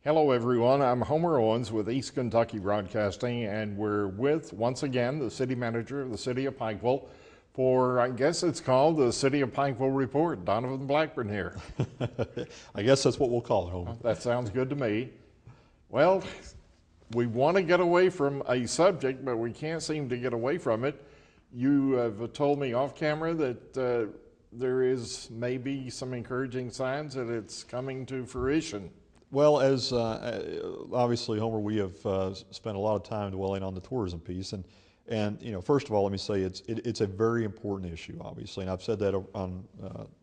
Hello everyone, I'm Homer Owens with East Kentucky Broadcasting, and we're with, once again, the city manager of the city of Pikeville for, I guess it's called the City of Pikeville Report. Donovan Blackburn here. I guess that's what we'll call it, Homer. That sounds good to me. Well, we want to get away from a subject, but we can't seem to get away from it. You have told me off camera that there is maybe some encouraging signs that it's coming to fruition. Well, as obviously, Homer, we have spent a lot of time dwelling on the tourism piece, and you know, first of all, let me say it's a very important issue, obviously, and I've said that on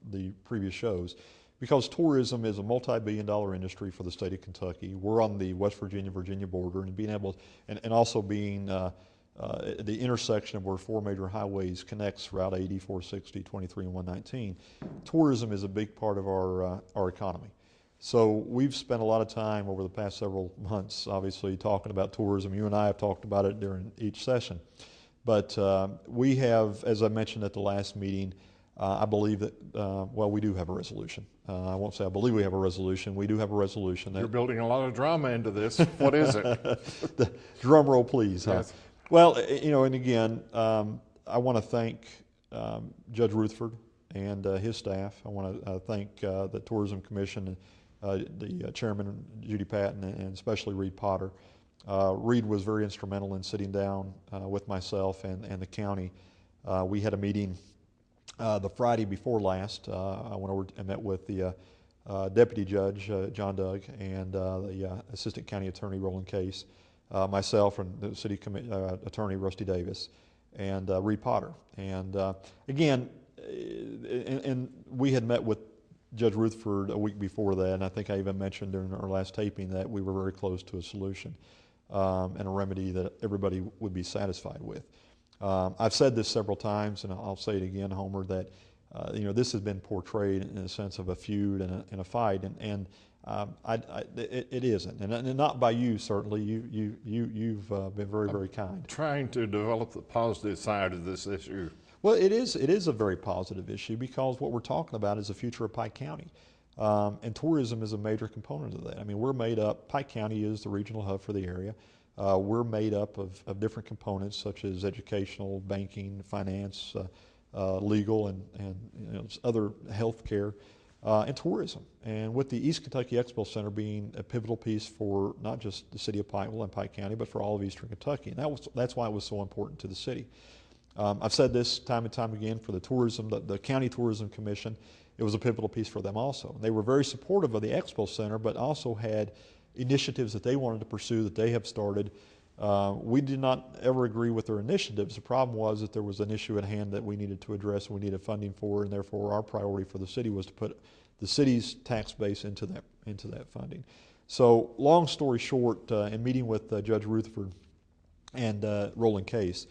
the previous shows, because tourism is a multi-billion-dollar industry for the state of Kentucky. We're on the West Virginia border, and being able, and also being the intersection of where four major highways connects Route 80, 460, 23, and 119. Tourism is a big part of our economy. So we've spent a lot of time over the past several months, obviously, talking about tourism. You and I have talked about it during each session. But we have, as I mentioned at the last meeting, I believe that, well, we do have a resolution. I won't say I believe we have a resolution. We do have a resolution. You're building a lot of drama into this. What is it? The drum roll, please. Yes. Huh? Well, you know, and again, I want to thank Judge Rutherford and his staff. I want to thank the Tourism Commission, the chairman, Judy Patton, and especially Reed Potter. Reed was very instrumental in sitting down with myself and the county. We had a meeting the Friday before last. I went over and met with the Deputy Judge, John Doug, and the Assistant County Attorney, Roland Case, myself, and the City Attorney, Rusty Davis, and Reed Potter. And again, and we had met with Judge Rutherford a week before that, and I think I even mentioned during our last taping that we were very close to a solution and a remedy that everybody would be satisfied with. I've said this several times, and I'll say it again, Homer, that you know, this has been portrayed in a sense of a feud and a fight, and it isn't, and not by you certainly. You've been very kind. Trying to develop the positive side of this issue. Well, it is a very positive issue because what we're talking about is the future of Pike County. And tourism is a major component of that. I mean, we're made up, Pike County is the regional hub for the area. We're made up of different components such as educational, banking, finance, legal, and you know, other health care, and tourism. And with the East Kentucky Expo Center being a pivotal piece for not just the city of Pikeville and Pike County, but for all of Eastern Kentucky. And that's why it was so important to the city. I've said this time and time again for the tourism, the County Tourism Commission, it was a pivotal piece for them also. They were very supportive of the Expo Center, but also had initiatives that they wanted to pursue that they have started. We did not ever agree with their initiatives. The problem was that there was an issue at hand that we needed to address and we needed funding for, and therefore our priority for the city was to put the city's tax base into that funding. So long story short, in meeting with Judge Rutherford and Roland Case,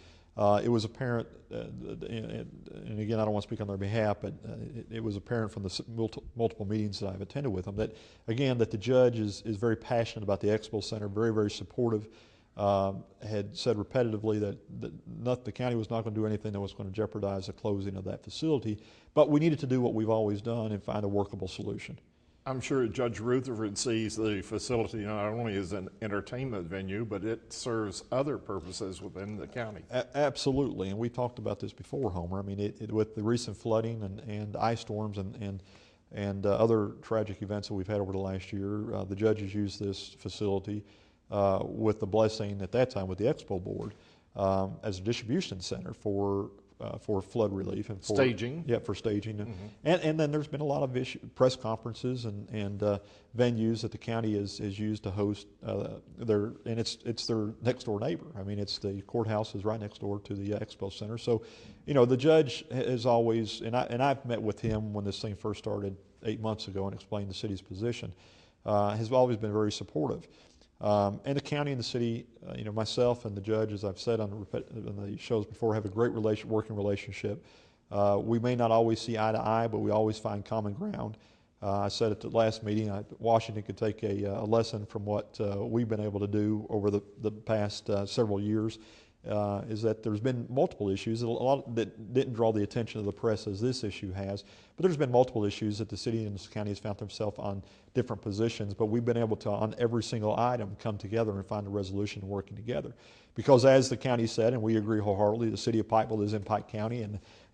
it was apparent, and again, I don't want to speak on their behalf, but it was apparent from the multiple meetings that I've attended with them that, again, that the judge is very passionate about the Expo Center, very supportive, had said repetitively that the county was not going to do anything that was going to jeopardize the closing of that facility, but we needed to do what we've always done and find a workable solution. I'm sure Judge Rutherford sees the facility not only as an entertainment venue, but it serves other purposes within the county. Absolutely, and we talked about this before, Homer. I mean, with the recent flooding and ice storms and other tragic events that we've had over the last year, the judges used this facility with the blessing at that time with the Expo Board as a distribution center for flood relief and for staging. Yeah, for staging, and then there's been a lot of press conferences and venues that the county has used to host it's their next door neighbor. I mean, it's the courthouse is right next door to the Expo Center. So, you know, the judge has always, and I've met with him when this thing first started 8 months ago and explained the city's position, has always been very supportive. And the county and the city, you know, myself and the judge, as I've said on the shows before, have a great working relationship. We may not always see eye to eye, but we always find common ground. I said at the last meeting, Washington could take a lesson from what we've been able to do over the past several years. is that there's been multiple issues, a lot that didn't draw the attention of the press as this issue has, but there's been multiple issues that the city and the county has found themselves on different positions, but we've been able to, on every single item, come together and find a resolution and working together. Because as the county said, and we agree wholeheartedly, the city of Pikeville is in Pike County,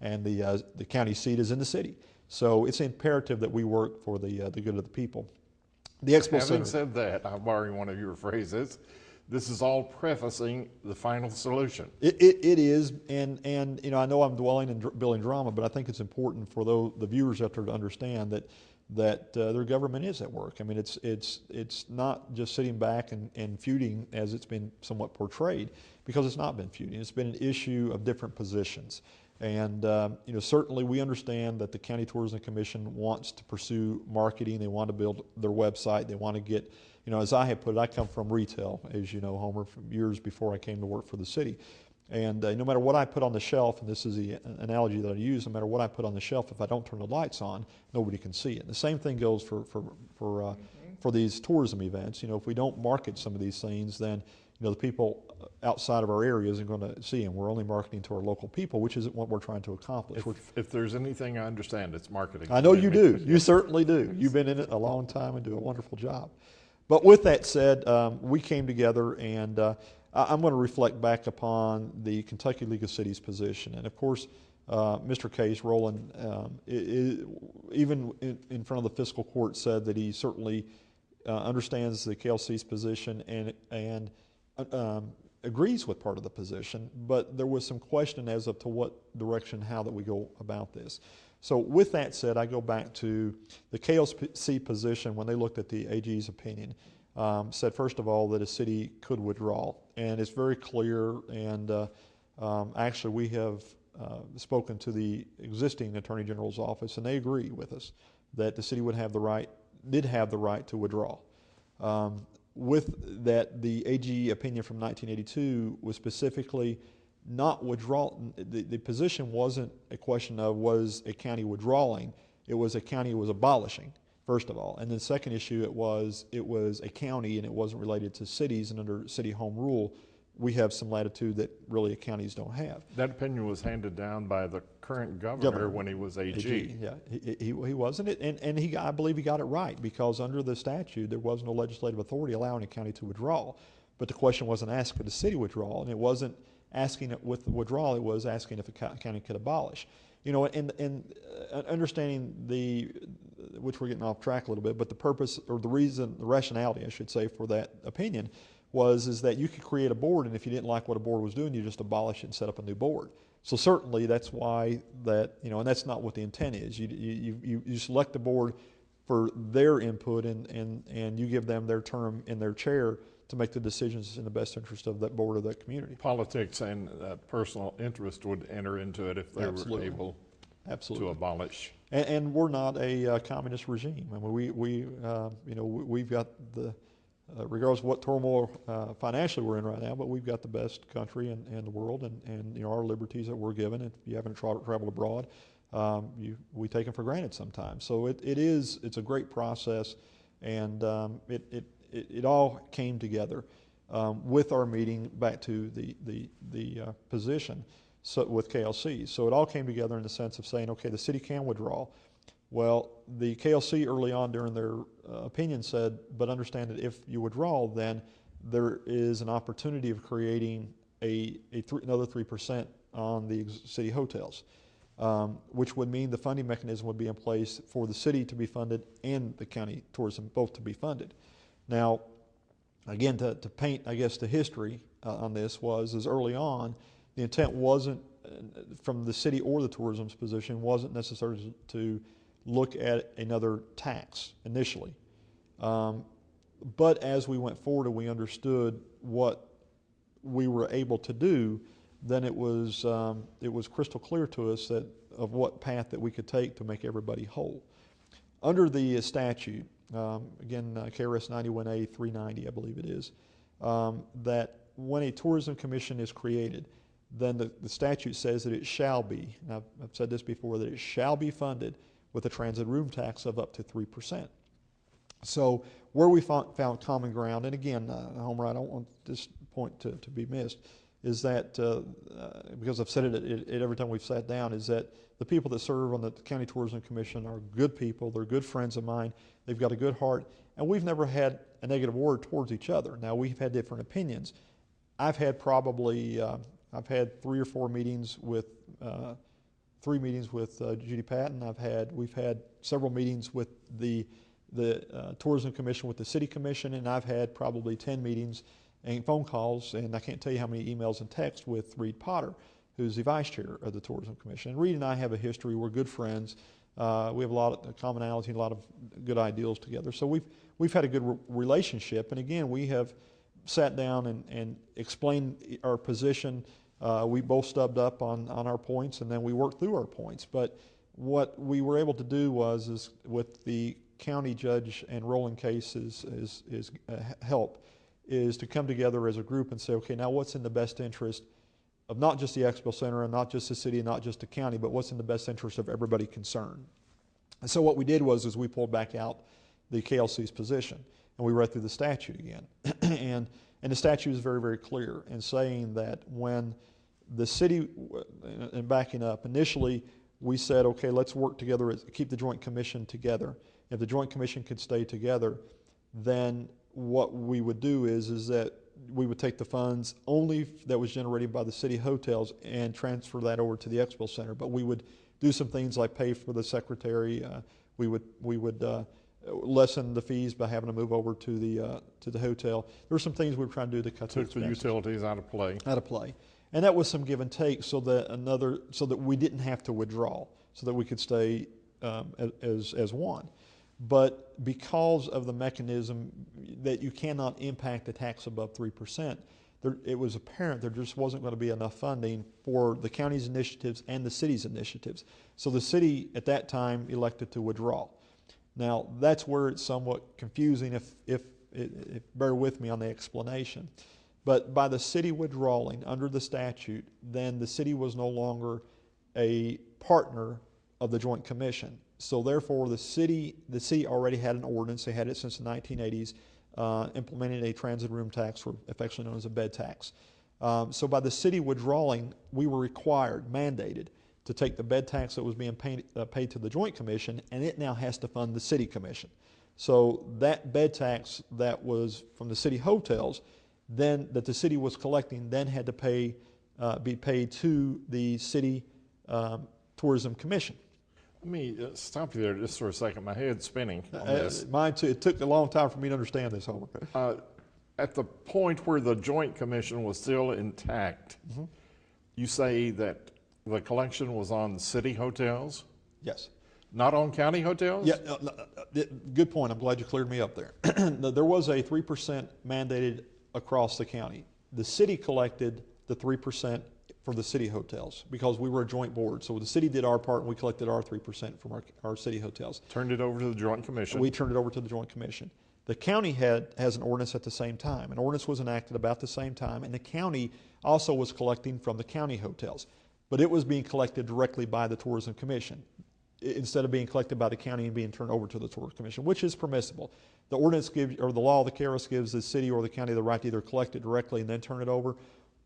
and the county seat is in the city. So it's imperative that we work for the good of the people. The Expo Having Center. said that, I'm borrowing one of your phrases. This is all prefacing the final solution. It is, and you know, I know I'm dwelling in building drama, but I think it's important for the viewers out there to understand that their government is at work. I mean, it's not just sitting back and feuding as it's been somewhat portrayed, because it's not been feuding. It's been an issue of different positions. And you know, certainly we understand that the County Tourism Commission wants to pursue marketing. They want to build their website. They want to get, you know, as I have put it, I come from retail, as you know, Homer, from years before I came to work for the city. And no matter what I put on the shelf, and this is the analogy that I use, no matter what I put on the shelf, if I don't turn the lights on, nobody can see it. And the same thing goes for these tourism events. You know, if we don't market some of these things, then you know, the people outside of our area isn't going to see them. We're only marketing to our local people, which isn't what we're trying to accomplish. If there's anything I understand, it's marketing. I know you do. You certainly do. You've been in it a long time and do a wonderful job. But with that said, we came together, and I'm going to reflect back upon the Kentucky League of Cities position. And of course, Mr. Case, Roland, even in front of the fiscal court, said that he certainly understands the KLC's position and agrees with part of the position, but there was some question as to what direction, how that we go about this. So with that said, I go back to the KLC position when they looked at the AG's opinion, said first of all that a city could withdraw, and it's very clear, and actually we have spoken to the existing Attorney General's office, and they agree with us that the city did have the right to withdraw. With that, the AG opinion from 1982 was specifically not withdrawal. The position wasn't a question of was a county withdrawing, it was a county was abolishing, first of all. And then second issue, it was a county, and it wasn't related to cities, and under city home rule, we have some latitude that really counties don't have. That opinion was handed down by the current governor when he was AG. Yeah, he wasn't it, and I believe he got it right, because under the statute there was no legislative authority allowing a county to withdraw. But the question wasn't asked for the city withdrawal, and it wasn't asking it with the withdrawal, it was asking if a county could abolish. You know, and understanding which we're getting off track a little bit, but the purpose, or the reason, the rationality, I should say, for that opinion is that you could create a board, and if you didn't like what a board was doing, you just abolish it and set up a new board. So certainly that's why that, you know, and that's not what the intent is. You select the board for their input, and you give them their term in their chair to make the decisions in the best interest of that board or that community. Politics and personal interest would enter into it if they were able to abolish. And we're not a communist regime. I mean, you know, we've got the regardless of what turmoil financially we're in right now, but we've got the best country in the world, and you know, our liberties that we're given. If you haven't traveled abroad, we take them for granted sometimes. So it's a great process, and it all came together with our meeting back to the position with KLC. So it all came together in the sense of saying, okay, the city can withdraw. Well, the KLC early on during their opinion said, but understand that if you withdraw, then there is an opportunity of creating another 3% on the city hotels, which would mean the funding mechanism would be in place for the city to be funded and the county tourism both to be funded. Now, again, to paint, I guess, the history on this is early on, the intent wasn't, from the city or the tourism's position, wasn't necessarily to look at another tax initially. But as we went forward and we understood what we were able to do, then it was crystal clear to us of what path that we could take to make everybody whole. Under the statute, again, KRS 91A 390, I believe it is, that when a tourism commission is created, then the statute says that it shall be, and I've said this before, that it shall be funded with a transit room tax of up to 3%. So where we found common ground, and again, Homer, I don't want this point to be missed, is that, because I've said it every time we've sat down, is that the people that serve on the County Tourism Commission are good people. They're good friends of mine. They've got a good heart. And we've never had a negative word towards each other. Now, we've had different opinions. I've had probably, I've had 3 or 4 meetings with, 3 meetings with Judy Patton. We've had several meetings with the Tourism Commission, with the City Commission, and I've had probably 10 meetings and phone calls, and I can't tell you how many emails and texts with Reed Potter, who's the vice chair of the Tourism Commission. And Reed and I have a history. We're good friends. We have a lot of commonality and a lot of good ideals together. So we've had a good relationship. And again, we have sat down and explained our position. We both stubbed up on our points, and then we worked through our points. But what we were able to do is with the county judge and rolling cases help, is to come together as a group and say, okay, now what's in the best interest of not just the Expo Center and not just the city and not just the county, but what's in the best interest of everybody concerned. And so what we did was we pulled back out the KLC's position, and we read through the statute again. and the statute is very, very clear in saying that when the city, and backing up, initially we said, okay, let's work together, keep the Joint Commission together. If the Joint Commission could stay together, then what we would do is that we would take the funds only that was generated by the city hotels and transfer that over to the Expo Center. But we would do some things like pay for the secretary. We would lessen the fees by having to move over to the hotel. There were some things we were trying to do to cut the expenses. Took the utilities out of play. Out of play, and that was some give and take, so that we didn't have to withdraw, so that we could stay as one. But because of the mechanism that you cannot impact the tax above 3%, it was apparent there just wasn't going to be enough funding for the county's initiatives and the city's initiatives. So the city at that time elected to withdraw. Now that's where it's somewhat confusing, if bear with me on the explanation. But by the city withdrawing under the statute, then the city was no longer a partner of the Joint Commission. So therefore, the city already had an ordinance. They had it since the 1980s, implementing a transit room tax, or affectionately known as a bed tax. So by the city withdrawing, we were mandated, to take the bed tax that was being paid to the Joint Commission, and it now has to fund the City Commission. So that bed tax that was from the city hotels, then that the city was collecting, then had to be paid to the City Tourism Commission. Let me stop you there just for a second. My head's spinning on this. Mine too. It took a long time for me to understand this, Homer. At the point where the Joint Commission was still intact, you say that the collection was on city hotels? Yes. Not on county hotels? Yeah, good point. I'm glad you cleared me up there. There was a 3% mandated across the county. The city collected the 3% for the city hotels because we were a joint board. So the city did our part and we collected our 3% from our city hotels. Turned it over to the Joint Commission. We turned it over to the Joint Commission. The county has an ordinance at the same time. An ordinance was enacted about the same time, and the county also was collecting from the county hotels. But it was being collected directly by the Tourism Commission instead of being collected by the county and being turned over to the Tourism Commission, which is permissible. The ordinance gives, or the law of the KRS gives the city or the county the right to either collect it directly and then turn it over,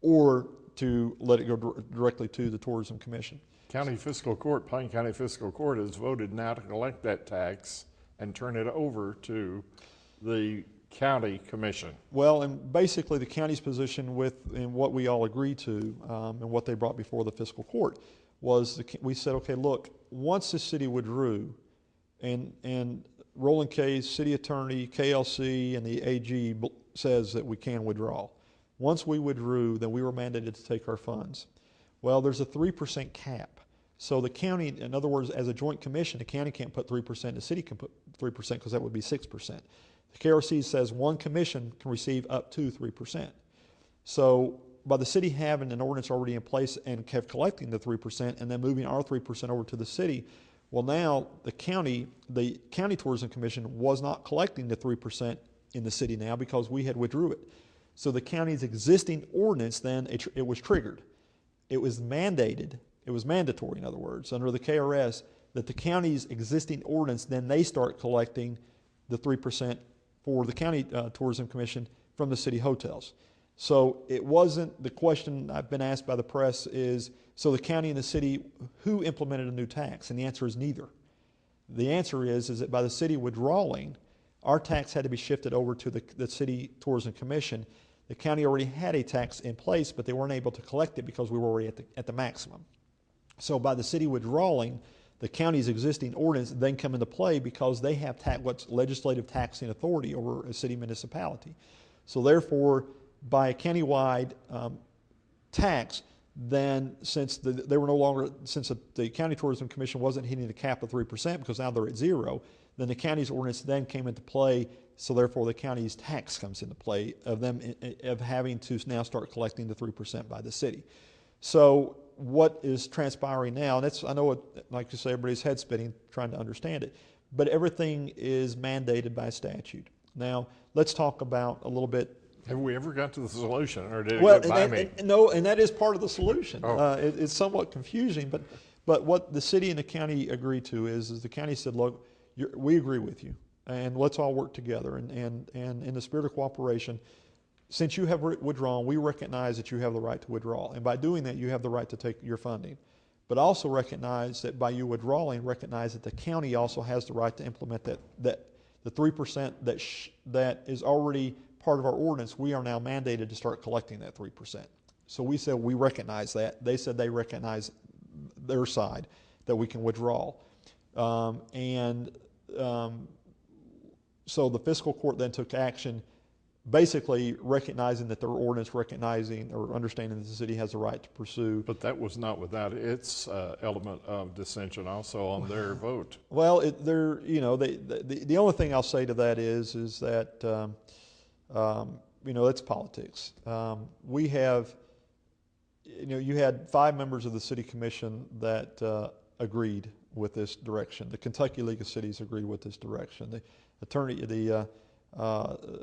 or to let it go directly to the Tourism Commission. County Fiscal Court, Pine County Fiscal Court has voted now to collect that tax and turn it over to the county commission. Well, and basically the county's position in what we all agreed to and what they brought before the fiscal court was we said, okay, look, once the city withdrew and rolling case, city attorney, KLC, and the AG says that we can withdraw. Once we withdrew, then we were mandated to take our funds. Well, there's a 3% cap. So the county, in other words, as a joint commission, the county can't put 3%, the city can put 3% because that would be 6%. The KRC says one commission can receive up to 3%. So by the city having an ordinance already in place and kept collecting the 3% and then moving our 3% over to the city, well now the county Tourism Commission was not collecting the 3% in the city now because we had withdrew it. So the county's existing ordinance then, it was triggered. It was mandated, it was mandatory in other words, under the KRS, that the county's existing ordinance, then they start collecting the 3% for the County Tourism Commission from the city hotels. So it wasn't, the question I've been asked by the press is, so the county and the city, who implemented a new tax? And the answer is neither. The answer is that by the city withdrawing, our tax had to be shifted over to the City Tourism Commission. The county already had a tax in place, but they weren't able to collect it because we were already at the maximum. So by the city withdrawing, the county's existing ordinance then come into play because they have what's legislative taxing authority over a city municipality. So therefore, by a countywide tax, then since they were no longer, since the County Tourism Commission wasn't hitting the cap of 3% because now they're at 0, then the county's ordinance then came into play. So therefore, the county's tax comes into play of them of having to now start collecting the 3% by the city. So what is transpiring now, and that's, I know, like you say, everybody's head spinning trying to understand it, but everything is mandated by statute. Now, let's talk about a little bit. Have we ever got to the solution, or did it Well, get by me? no, and that is part of the solution. Oh. It's somewhat confusing, but what the city and the county agreed to is the county said, look, we agree with you, and let's all work together. And in the spirit of cooperation, since you have withdrawn, we recognize that you have the right to withdraw. And by doing that, you have the right to take your funding. But also recognize that by you withdrawing, recognize that the county also has the right to implement that the 3% that is already part of our ordinance, we are now mandated to start collecting that 3%. So we said we recognize that. They said they recognize their side, that we can withdraw. So the fiscal court then took action, basically recognizing that their ordinance, recognizing or understanding that the city has a right to pursue. But that was not without its element of dissension also on their vote. Well, the only thing I'll say to that is that it's politics. We have, you had 5 members of the city commission that agreed with this direction. The Kentucky League of Cities agreed with this direction. The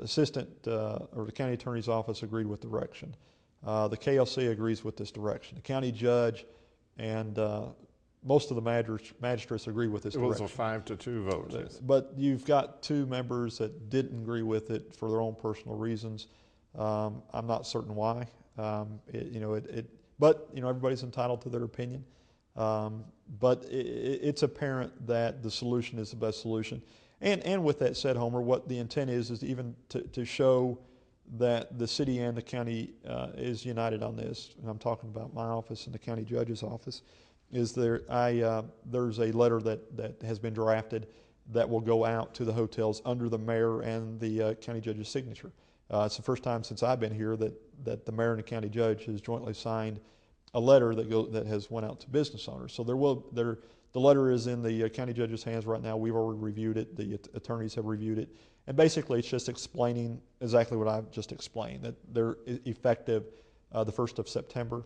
assistant or the county attorney's office agreed with the direction. The KLC agrees with this direction. The county judge and most of the magistrates agree with this direction. It was a 5-2 vote. But you've got 2 members that didn't agree with it for their own personal reasons. I'm not certain why. But everybody's entitled to their opinion. But it's apparent that the solution is the best solution. And with that said, Homer, what the intent is even to show that the city and the county is united on this, and I'm talking about my office and the county judge's office, is there's a letter that has been drafted that will go out to the hotels under the mayor and the county judge's signature. It's the first time since I've been here that the mayor and the county judge has jointly signed a letter that has went out to business owners. So the letter is in the county judge's hands right now. We've already reviewed it. The attorneys have reviewed it. And basically it's just explaining exactly what I've just explained, that they're effective the 1st of September.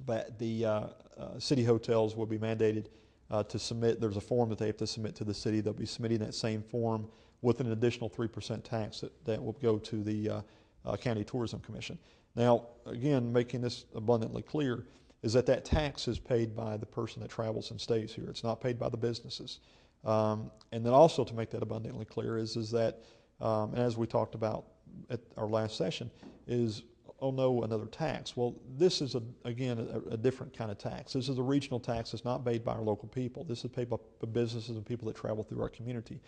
But the city hotels will be mandated to submit. There's a form that they have to submit to the city. They'll be submitting that same form with an additional 3% tax that will go to the County Tourism Commission. Now, again, making this abundantly clear is that tax is paid by the person that travels and stays here. It's not paid by the businesses. And then also to make that abundantly clear is that, and as we talked about at our last session, is, oh no, another tax. Well, this is, again, a different kind of tax. This is a regional tax. It's not paid by our local people. This is paid by businesses and people that travel through our community.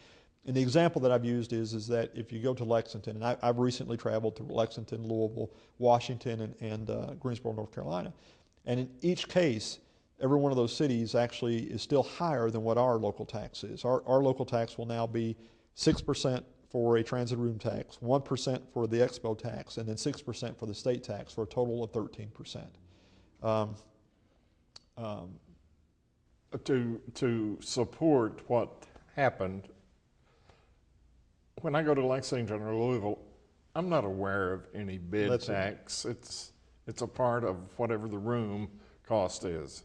And the example that I've used is that if you go to Lexington, and I've recently traveled to Lexington, Louisville, Washington, and Greensboro, North Carolina, and in each case, every one of those cities actually is still higher than what our local tax is. Our local tax will now be 6% for a transit room tax, 1% for the expo tax, and then 6% for the state tax, for a total of 13%. To support what happened, when I go to Lexington or Louisville, I'm not aware of any bid tax. It's a part of whatever the room cost is.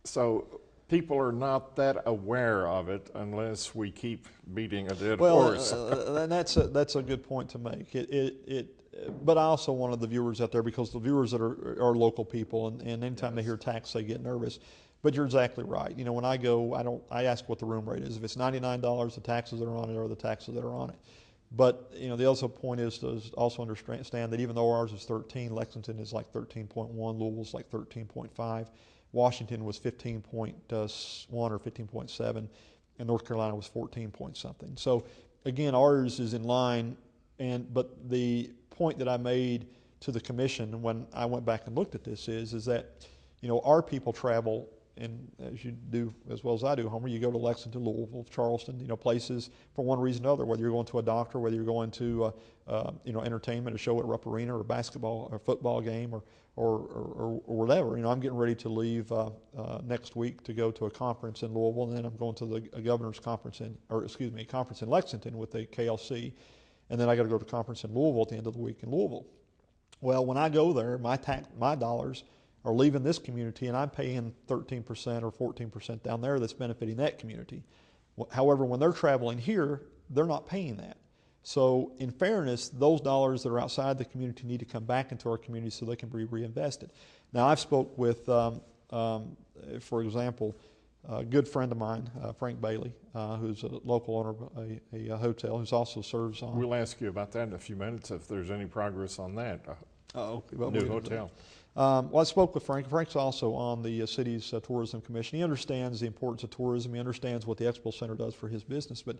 So people are not that aware of it unless we keep beating a dead horse. And that's a good point to make. But I also wanted the viewers out there, because the viewers that are local people, and anytime they hear tax, they get nervous. But you're exactly right. When I go, I ask what the room rate is. If it's $99, the taxes that are on it are the taxes that are on it. But the other point is to also understand that even though ours is 13, Lexington is like 13.1, Louisville's like 13.5, Washington was 15.1 or 15.7, and North Carolina was 14 point something. So again, ours is in line. But the point that I made to the commission when I went back and looked at this is that our people travel. And as you do, as well as I do, Homer, you go to Lexington, Louisville, Charleston, places for one reason or another, whether you're going to a doctor, whether you're going to, entertainment, a show at Rupp Arena, or a basketball or football game, or whatever. I'm getting ready to leave next week to go to a conference in Louisville, and then I'm going to a governor's conference a conference in Lexington with the KLC, and then I got to go to a conference in Louisville at the end of the week in Louisville. Well, when I go there, my dollars are leaving this community, and I'm paying 13% or 14% down there that's benefiting that community. However, when they're traveling here, they're not paying that. So in fairness, those dollars that are outside the community need to come back into our community so they can be reinvested. Now, I've spoke with, for example, a good friend of mine, Frank Bailey, who's a local owner of a hotel, who also serves on... We'll ask you about that in a few minutes if there's any progress on that. New hotel. Well, I spoke with Frank. Frank's also on the city's tourism commission. He understands the importance of tourism. He understands what the Expo Center does for his business. But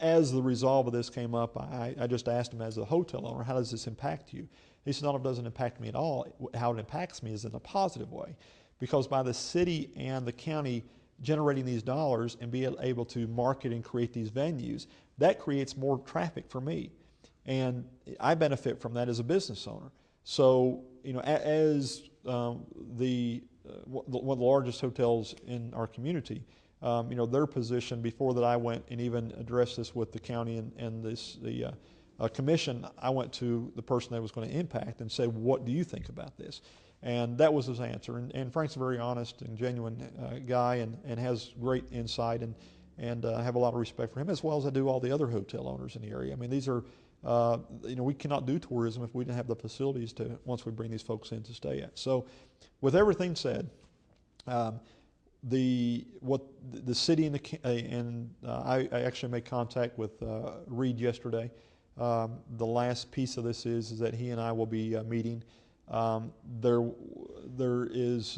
as the resolve of this came up, I just asked him, as a hotel owner, how does this impact you? He said, no, it doesn't impact me at all. How it impacts me is in a positive way, because by the city and the county generating these dollars and being able to market and create these venues, that creates more traffic for me. And I benefit from that as a business owner. So, as one of the largest hotels in our community, their position before that I went and even addressed this with the county and the commission, I went to the person that was going to impact and said, what do you think about this? And that was his answer. And Frank's a very honest and genuine guy and has great insight, and I have a lot of respect for him, as well as I do all the other hotel owners in the area. I mean, these are... we cannot do tourism if we didn't have the facilities to, once we bring these folks in, to stay at. So with everything said, the city and I actually made contact with Reed yesterday. The last piece of this is that he and I will be meeting. There is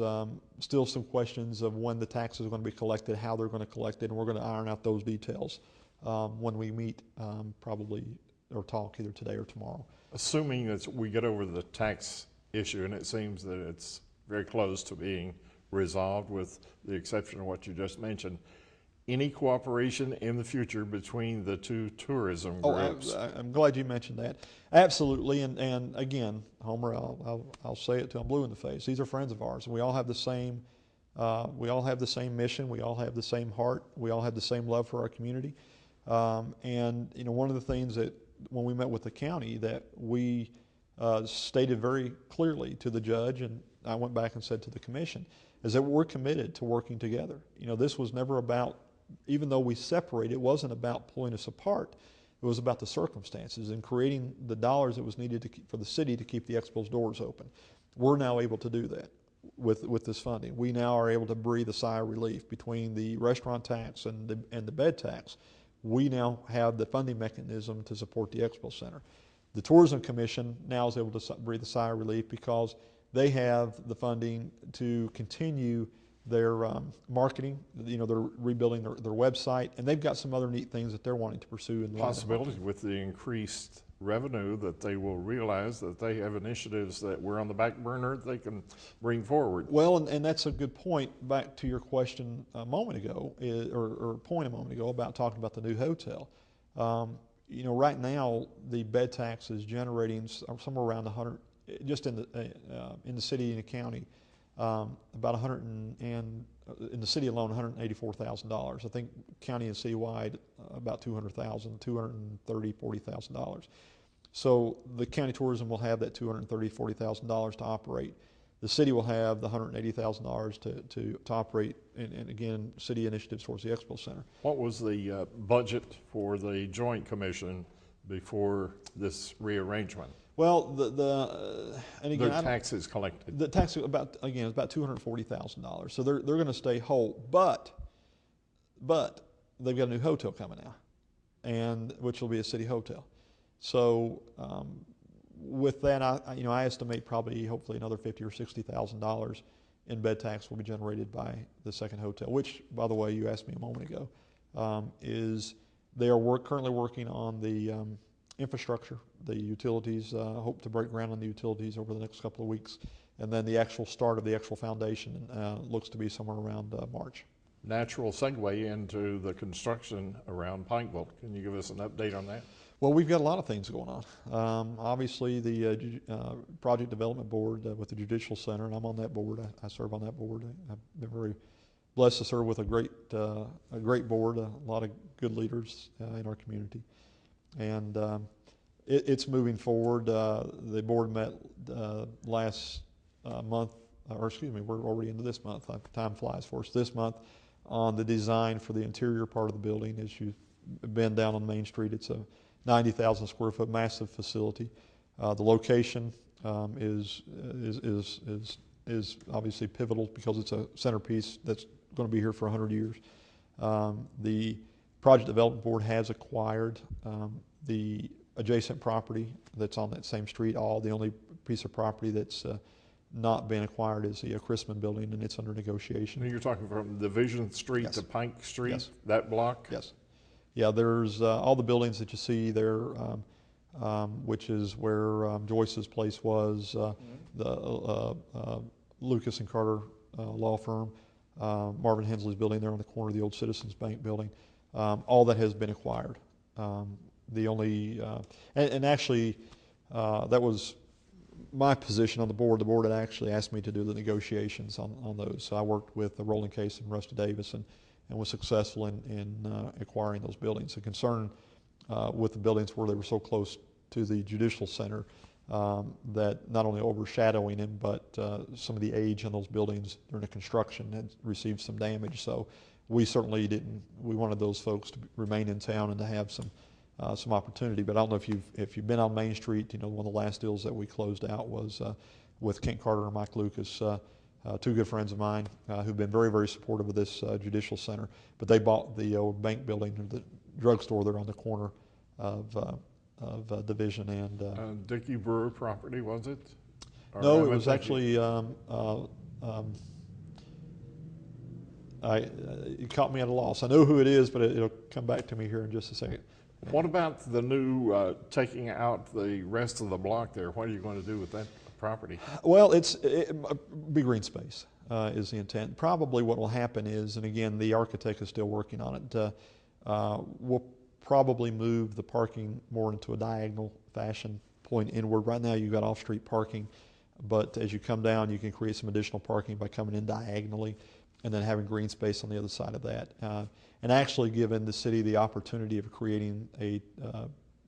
still some questions of when the taxes are going to be collected, how they're going to collect it, and we're going to iron out those details when we meet probably or talk either today or tomorrow. Assuming that we get over the tax issue, and it seems that it's very close to being resolved with the exception of what you just mentioned, any cooperation in the future between the two tourism groups? I'm glad you mentioned that. Absolutely, and again, Homer, I'll say it till I'm blue in the face. These are friends of ours, and we all have the same mission. We all have the same heart. We all have the same love for our community. And one of the things that when we met with the county that we stated very clearly to the judge, and I went back and said to the commission, is that we're committed to working together. This was never about, even though we separated, it wasn't about pulling us apart. It was about the circumstances and creating the dollars that was needed for the city to keep the Expo's doors open. We're now able to do that with this funding. We now are able to breathe a sigh of relief between the restaurant tax and the bed tax. We now have the funding mechanism to support the Expo Center. The Tourism Commission now is able to breathe a sigh of relief because they have the funding to continue their marketing. They're rebuilding their website, and they've got some other neat things that they're wanting to pursue. In possibility with the increased revenue that they will realize that they have initiatives that were on the back burner that they can bring forward. Well, and that's a good point. Back to your question a moment ago, or point a moment ago about talking about the new hotel. Right now the bed tax is generating somewhere around 100, just in the city and the county, about 100 and in the city alone $184,000. I think county and citywide about $200,000, $40,000. So the county tourism will have that $40,000 to operate. The city will have the $180,000 to operate, and again, city initiatives towards the Expo Center. What was the budget for the Joint Commission before this rearrangement? Well, and again, their taxes collected. The tax is about $240,000. So they're going to stay whole, but they've got a new hotel coming out, and which will be a city hotel. So with that, I estimate probably hopefully another $50,000 or $60,000 in bed tax will be generated by the second hotel, which, by the way, you asked me a moment ago, is they are currently working on the infrastructure, the utilities, hope to break ground on the utilities over the next couple of weeks, and then the actual start of the actual foundation looks to be somewhere around March. Natural segue into the construction around Pikeville. Can you give us an update on that? Well, we've got a lot of things going on. Obviously, the Project Development Board with the Judicial Center, and I'm on that board. I serve on that board. I've been very blessed to serve with a great board, a lot of good leaders in our community. And it's moving forward. The board met last month, or excuse me, we're already into this month. Time flies for us. This month on the design for the interior part of the building. As you've been down on Main Street, it's a 90,000 square foot massive facility. The location is obviously pivotal because it's a centerpiece that's going to be here for 100 years. The Project Development Board has acquired the adjacent property that's on that same street. The only piece of property that's not been acquired is the Chrisman building, and it's under negotiation. You're talking from Division Street Yes. to Pike Street, Yes. that block? Yes. Yeah, there's all the buildings that you see there, which is where Joyce's place was, the Lucas and Carter law firm, Marvin Hensley's building there on the corner of the old Citizens Bank building. All that has been acquired. The only, and actually, that was my position on the board. The board had actually asked me to do the negotiations on those. So I worked with Roland Case and Rusty Davis and was successful in acquiring those buildings. The concern with the buildings where they were so close to the Judicial Center that not only overshadowing them, but some of the age in those buildings during the construction had received some damage. So we certainly we wanted those folks to remain in town and to have some opportunity. But I don't know if you've been on Main Street. One of the last deals that we closed out was with Kent Carter and Mike Lucas, two good friends of mine who've been very, very supportive of this Judicial Center. But they bought the old bank building, the drugstore there on the corner of Division and Dickie Brewer property, was it? Or no, am it I was thinking- actually you caught me at a loss. I know who it is, but it'll come back to me here in just a second. What about the new taking out the rest of the block there? What are you going to do with that property? Well, be green space is the intent. Probably what will happen is, and again, the architect is still working on it, we'll probably move the parking more into a diagonal fashion, point inward. Right now you've got off-street parking, but as you come down, you can create some additional parking by coming in diagonally and then having green space on the other side of that. And actually giving the city the opportunity of creating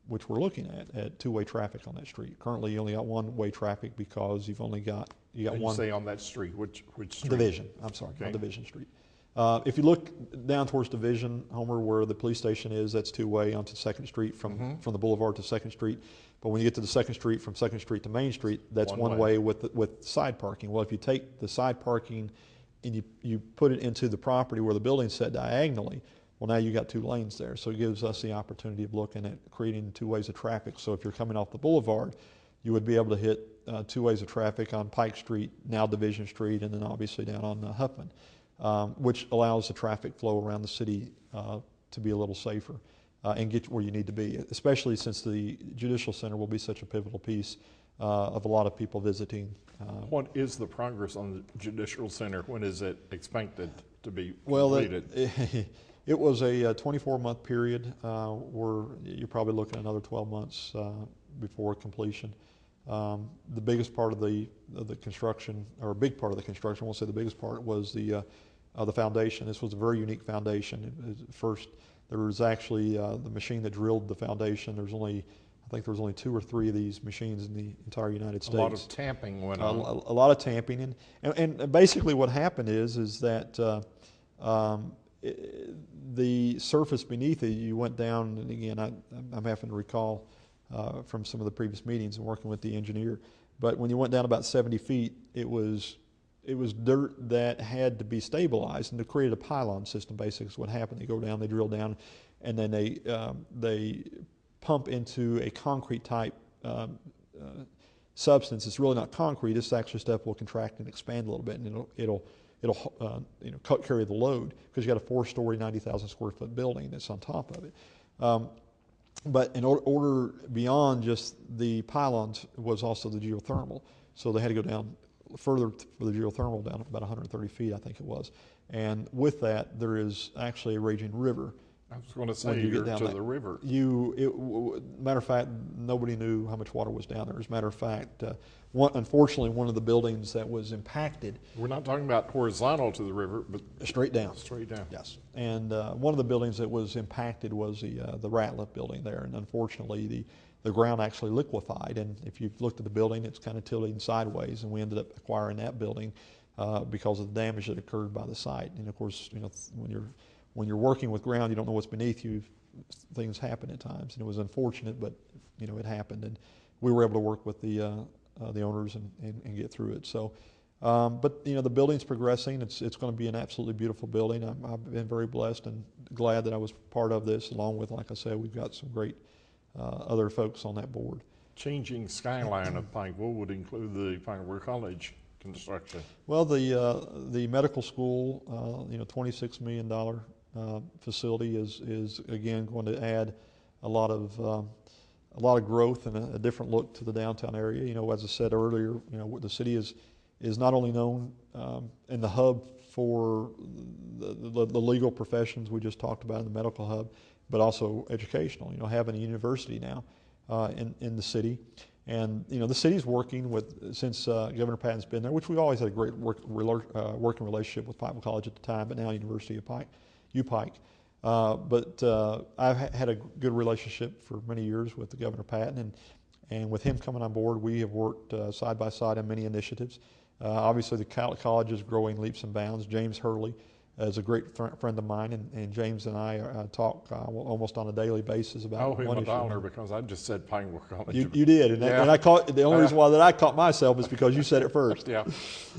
which we're looking at two-way traffic on that street. Currently, you only got one-way traffic because you got And one. you say on that street, which street? Division. I'm sorry, Okay. on Division Street. If you look down towards Division, Homer, where the police station is, that's two-way onto Second Street from the boulevard to Second Street. But when you get to the Second Street, from Second Street to Main Street, that's one way with side parking. Well, if you take the side parking and you put it into the property where the building's set diagonally, well, now you got two lanes there. So it gives us the opportunity of looking at creating two ways of traffic. So if you're coming off the boulevard, you would be able to hit two ways of traffic on Pike Street, now Division Street, and then obviously down on Huffman, which allows the traffic flow around the city to be a little safer and get where you need to be, especially since the Judicial Center will be such a pivotal piece of a lot of people visiting. What is the progress on the Judicial Center? When is it expected to be Well, completed? it was a 24-month period. Where you're probably looking at another 12 months before completion. The biggest part of the construction, or a big part of the construction, I won't say the biggest part, was the foundation. This was a very unique foundation. First, there was actually the machine that drilled the foundation. I think there was only 2 or 3 of these machines in the entire United States. A lot of tamping went on. A lot of tamping, and basically what happened is that the surface beneath it, you went down, and again, I'm having to recall from some of the previous meetings and working with the engineer, but when you went down about 70 feet, it was dirt that had to be stabilized, and to create a pylon system basically is what happened. They go down, they drill down, and then they pump into a concrete type substance. It's really not concrete. This actually stuff will contract and expand a little bit, and it'll carry the load, because you got a 4-story, 90,000 square foot building that's on top of it. But in order beyond just the pylons was also the geothermal. So they had to go down further for the geothermal, down about 130 feet, I think it was. And with that, there is actually a raging river. I was going to say, you're to the river. Matter of fact, nobody knew how much water was down there. As a matter of fact, unfortunately, one of the buildings that was impacted. We're not talking about horizontal to the river, but straight down. Straight down. Yes. And one of the buildings that was impacted was the Ratliff building there, and unfortunately, the ground actually liquefied. And if you've looked at the building, it's kind of tilting sideways, and we ended up acquiring that building because of the damage that occurred by the site. And of course, when you're working with ground, you don't know what's beneath you. Things happen at times, and it was unfortunate, but it happened, and we were able to work with the owners and get through it. So, but the building's progressing. It's going to be an absolutely beautiful building. I've been very blessed and glad that I was part of this. Along with, like I said, we've got some great other folks on that board. Changing skyline of Pikeville would include the Pikeville College construction. Well, the medical school, $26 million facility is again going to add a lot of growth and a different look to the downtown area. As I said earlier, the city is not only known in the hub for the legal professions we just talked about in the medical hub, but also educational. Having a university now in the city. And the city's working with, since Governor Patton's been there, which we always had a great working relationship with Pikeville College at the time, but now University of UPike. But I've had a good relationship for many years with the Governor Patton, and with him coming on board, we have worked side by side on many initiatives. Obviously, the college is growing leaps and bounds. James Hurley is a great friend of mine, and James and I talk almost on a daily basis about I owe him one $1 issue. because I just said Pikeville College. You did, and, Yeah. and I caught the only reason why that I caught myself is because you said it first. Yeah.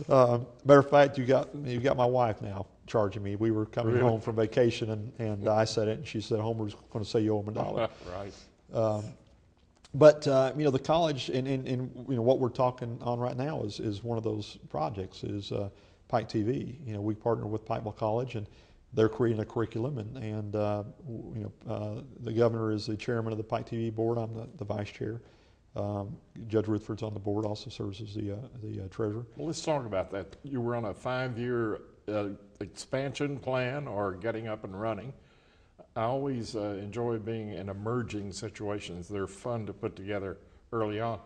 Matter of fact, you got my wife now charging me. We were coming Really? home from vacation, and I said it, and she said Homer's going to say you owe him $1. Right. But the college and what we're talking on right now is one of those projects is Pike TV. We partner with Pikeville College, and they're creating a curriculum, and the governor is the chairman of the Pike TV board. I'm the vice chair. Judge Rutherford's on the board, also serves as the treasurer. Well, let's talk about that. You were on a 5-year expansion plan or getting up and running. I always enjoy being in emerging situations. They're fun to put together early on.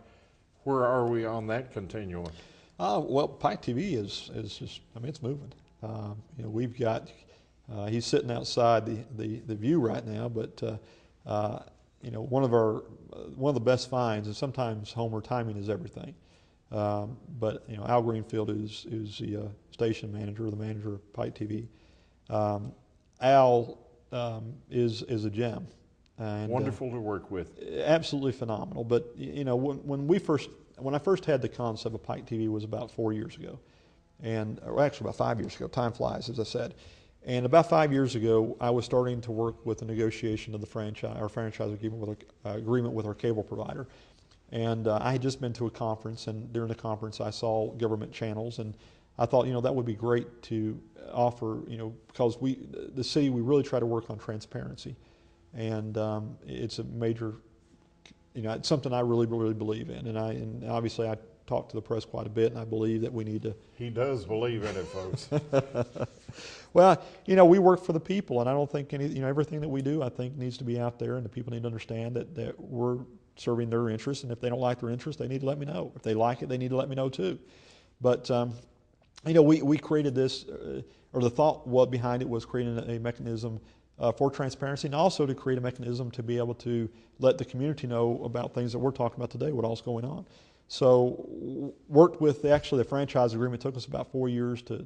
Where are we on that continuum? Well, Pike TV is just, it's moving. We've got, he's sitting outside the view right now, but one of the best finds, and sometimes Homer, timing is everything. But Al Greenfield is the station manager, the manager of Pike TV. Al is a gem. And, wonderful to work with. Absolutely phenomenal. But when I first had the concept of Pike TV was about 4 years ago, or actually about 5 years ago. Time flies, as I said. And about 5 years ago, I was starting to work with the negotiation of the franchise agreement with our cable provider. And I had just been to a conference, and during the conference, I saw government channels, and I thought, that would be great to offer, because the city, we really try to work on transparency, and it's a major, it's something I really, really believe in, and obviously I talk to the press quite a bit, and I believe that we need to. He does believe in it, folks. Well, we work for the people, and I don't think everything that we do, I think, needs to be out there, and the people need to understand that we're serving their interests, and if they don't like their interests, they need to let me know. If they like it, they need to let me know too. But we created this, or the thought behind it was creating a mechanism for transparency, and also to create a mechanism to be able to let the community know about things that we're talking about today, what all's going on. So worked with the franchise agreement. It took us about 4 years to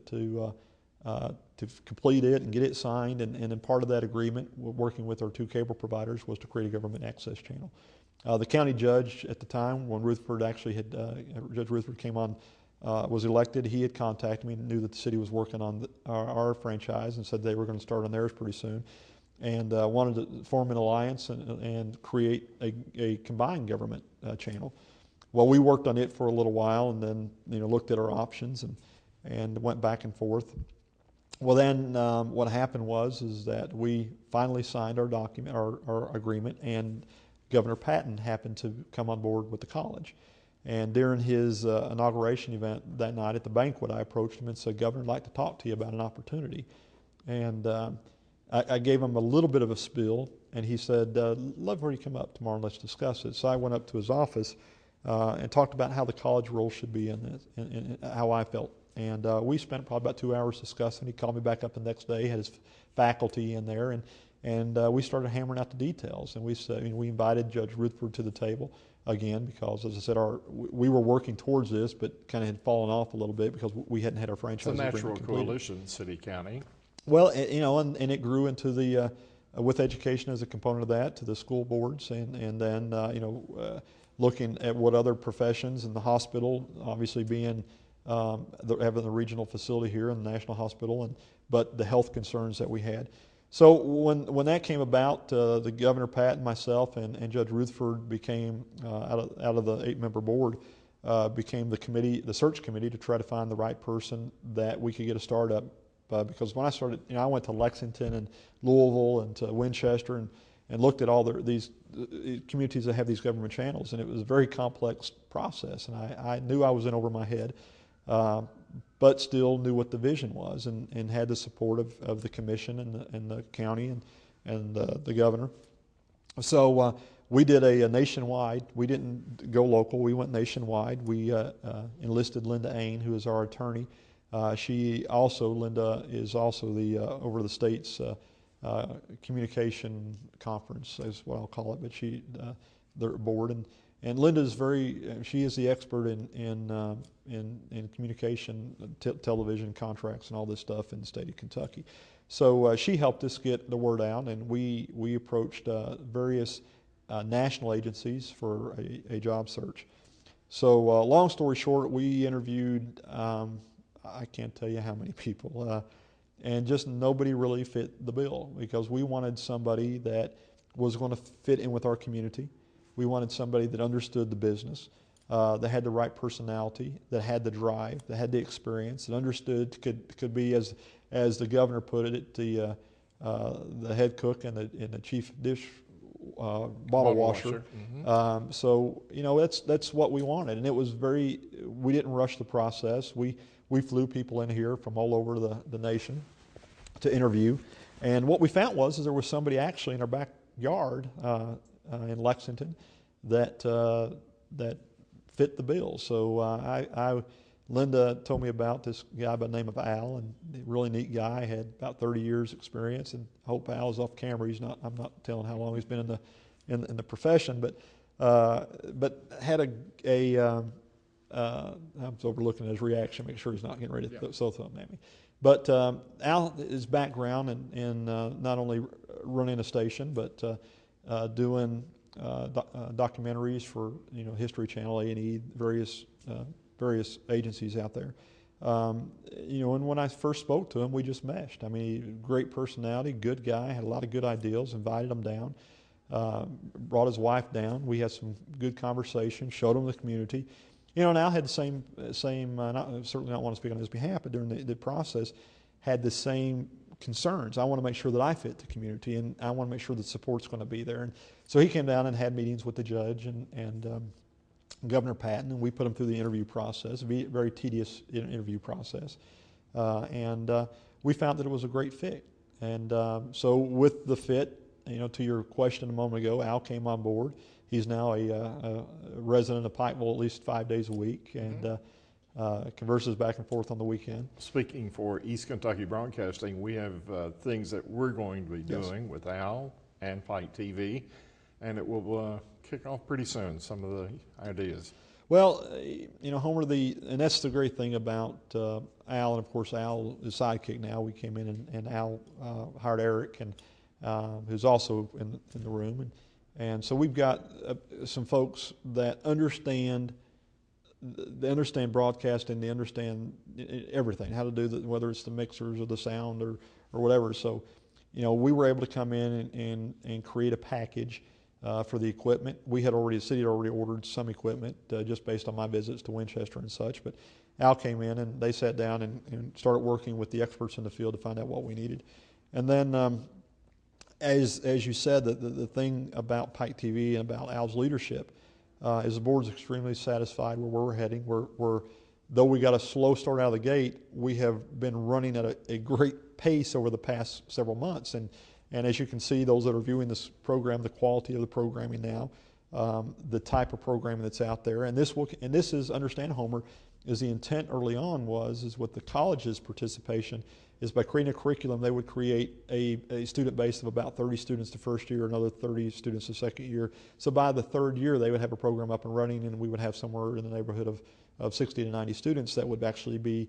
complete it and get it signed, and then part of that agreement, working with our 2 cable providers, was to create a government access channel. The county judge at the time, when Rutherford Judge Rutherford came on, was elected, he had contacted me and knew that the city was working on our franchise, and said they were going to start on theirs pretty soon. and wanted to form an alliance and create a combined government channel. Well, we worked on it for a little while, and then looked at our options and went back and forth. Well, then what happened is that we finally signed our document, our agreement, and Governor Patton happened to come on board with the college. And during his inauguration event that night at the banquet, I approached him and said, "Governor, I'd like to talk to you about an opportunity." And I gave him a little bit of a spiel, and he said, "Love for you to come up tomorrow and let's discuss it." So I went up to his office and talked about how the college role should be in this, and how I felt. And we spent probably about 2 hours discussing. He called me back up the next day, had his faculty in there, and we started hammering out the details. And we invited Judge Rutherford to the table again because, as I said, we were working towards this, but kind of had fallen off a little bit because we hadn't had our franchise agreement completed. It's a natural coalition, city-county. Well, and it grew into the, with education as a component of that, to the school boards, and then, looking at what other professions in the hospital, obviously being, having the regional facility here in the National Hospital, but the health concerns that we had. So when that came about, the Governor Patton, myself, and Judge Rutherford became, out of the 8-member board, became the search committee to try to find the right person that we could get a startup. Because when I started, I went to Lexington and Louisville and to Winchester and looked at all these communities that have these government channels, and it was a very complex process. And I knew I was in over my head, but still knew what the vision was, and had the support of the commission and the county and the governor. So we did a nationwide. We didn't go local. We went nationwide. We enlisted Linda Ain, who is our attorney. Linda is also the over the state's communication conference, is what I'll call it, but their board, and Linda is she is the expert in communication, television contracts, and all this stuff in the state of Kentucky. So she helped us get the word out, and we approached various national agencies for a job search. So long story short, we interviewed. I can't tell you how many people, and just nobody really fit the bill, because we wanted somebody that was going to fit in with our community. We wanted somebody that understood the business, that had the right personality, that had the drive, that had the experience, that understood, could be, as the governor put it, the head cook and the chief dish bottle washer. Mm-hmm. So that's what we wanted, and it was we didn't rush the process. We flew people in here from all over the nation to interview. And what we found is there was somebody actually in our backyard in Lexington that fit the bill. So Linda told me about this guy by the name of Al, and a really neat guy, had about 30 years experience, and I hope Al is off camera. I'm not telling how long he's been in the profession, but had I was overlooking his reaction, making sure he's not getting ready to throw something at me. But Al, his background in not only running a station, but doing documentaries for History Channel, A&E, various agencies out there. And when I first spoke to him, we just meshed. I mean, great personality, good guy, had a lot of good ideas. Invited him down, brought his wife down. We had some good conversation, showed him the community. And Al had the same certainly not want to speak on his behalf, but during the process, had the same concerns. I want to make sure that I fit the community, and I want to make sure that support's going to be there. And so he came down and had meetings with the judge and Governor Patton, and we put him through the interview process, a very tedious interview process. And we found that it was a great fit. And so with the fit, to your question a moment ago, Al came on board. He's now a resident of Pikeville at least 5 days a week, and converses back and forth on the weekend. Speaking for East Kentucky Broadcasting, we have things that we're going to be doing with Al and Pike TV, and it will kick off pretty soon, some of the ideas. Well, Homer, and that's the great thing about Al, and of course Al is sidekick now. We came in and Al hired Eric, and who's also in the room, and so we've got some folks that understand broadcasting, they understand everything, how to do whether it's the mixers or the sound or whatever. So, we were able to come in and create a package for the equipment. The city had already ordered some equipment just based on my visits to Winchester and such, but Al came in and they sat down and started working with the experts in the field to find out what we needed. And then, as you said, the thing about Pike TV and about Al's leadership is the board's extremely satisfied with where we're heading. Though we got a slow start out of the gate, we have been running at a great pace over the past several months. And as you can see, those that are viewing this program, the quality of the programming now, the type of programming that's out there, and this is, understand, Homer, is the intent early on is with the college's participation is by creating a curriculum, they would create a student base of about 30 students the first year, another 30 students the second year. So by the third year, they would have a program up and running, and we would have somewhere in the neighborhood of 60 to 90 students that would actually be